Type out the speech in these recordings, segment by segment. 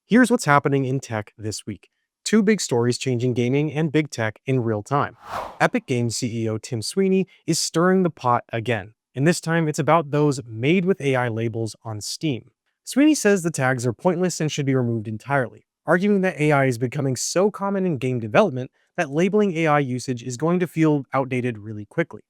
Here's what's happening in tech this week. Two big stories changing gaming and big tech in real time. Epic Games CEO Tim Sweeney is stirring the pot again, and this time it's about those made with AI labels on Steam. Sweeney says the tags are pointless and should be removed entirely, arguing that AI is becoming so common in game development that labeling AI usage is going to feel outdated really quickly.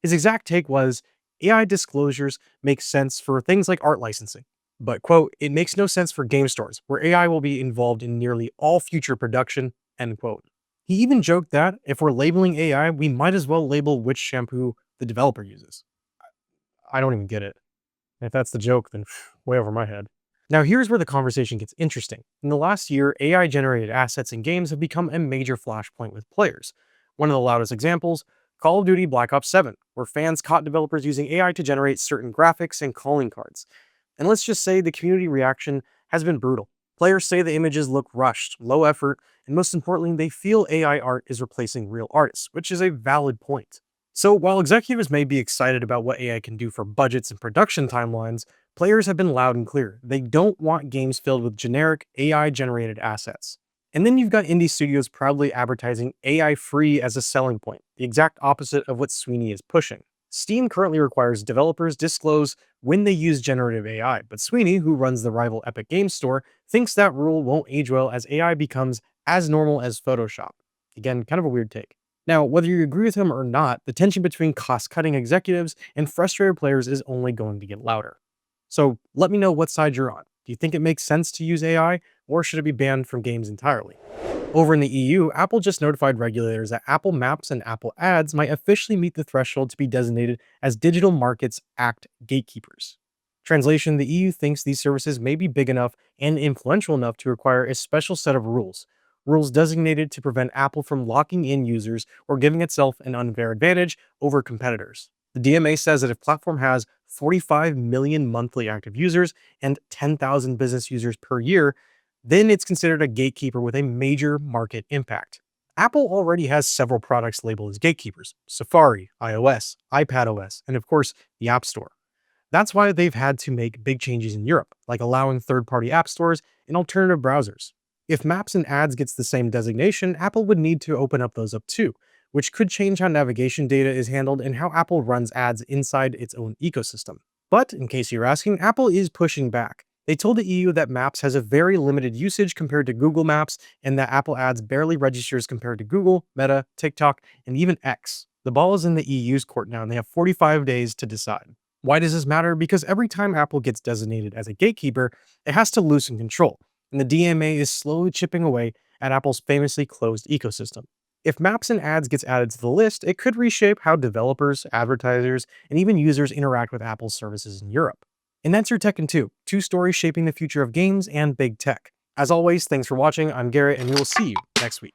His exact take was, AI disclosures make sense for things like art licensing. But, quote, it makes no sense for game stores, where AI will be involved in nearly all future production, end quote. He even joked that if we're labeling AI, we might as well label which shampoo the developer uses. I don't even get it. If that's the joke, then way over my head. Now, here's where the conversation gets interesting. In the last year, AI generated assets in games have become a major flashpoint with players. One of the loudest examples, Call of Duty Black Ops 7, where fans caught developers using AI to generate certain graphics and calling cards. And let's just say the community reaction has been brutal. Players say the images look rushed, low effort, and most importantly, they feel AI art is replacing real artists, which is a valid point. So while executives may be excited about what AI can do for budgets and production timelines, players have been loud and clear. They don't want games filled with generic AI-generated assets. And then you've got indie studios proudly advertising AI free as a selling point, the exact opposite of what Sweeney is pushing. Steam currently requires developers disclose when they use generative AI, but Sweeney, who runs the rival Epic Games Store, thinks that rule won't age well as AI becomes as normal as Photoshop. Again, kind of a weird take. Now, whether you agree with him or not, the tension between cost-cutting executives and frustrated players is only going to get louder. So let me know what side you're on. Do you think it makes sense to use AI, or should it be banned from games entirely? Over in the EU, Apple just notified regulators that Apple Maps and Apple Ads might officially meet the threshold to be designated as Digital Markets Act gatekeepers. Translation, the EU thinks these services may be big enough and influential enough to require a special set of rules designated to prevent Apple from locking in users or giving itself an unfair advantage over competitors. The DMA says that if a platform has 45 million monthly active users and 10,000 business users per year, then it's considered a gatekeeper with a major market impact. Apple already has several products labeled as gatekeepers: Safari, iOS, iPadOS, and of course, the App Store. That's why they've had to make big changes in Europe, like allowing third-party app stores and alternative browsers. If Maps and Ads gets the same designation, Apple would need to open up those up too, which could change how navigation data is handled and how Apple runs ads inside its own ecosystem. But, in case you're asking, Apple is pushing back. They told the EU that Maps has a very limited usage compared to Google Maps, and that Apple Ads barely registers compared to Google, Meta, TikTok, and even X. The ball is in the EU's court now, and they have 45 days to decide. Why does this matter? Because every time Apple gets designated as a gatekeeper, it has to loosen control, and the DMA is slowly chipping away at Apple's famously closed ecosystem. If Maps and Ads gets added to the list, it could reshape how developers, advertisers, and even users interact with Apple's services in Europe. And that's your Tech in 2, two stories shaping the future of games and big tech. As always, thanks for watching. I'm Garrett, and we will see you next week.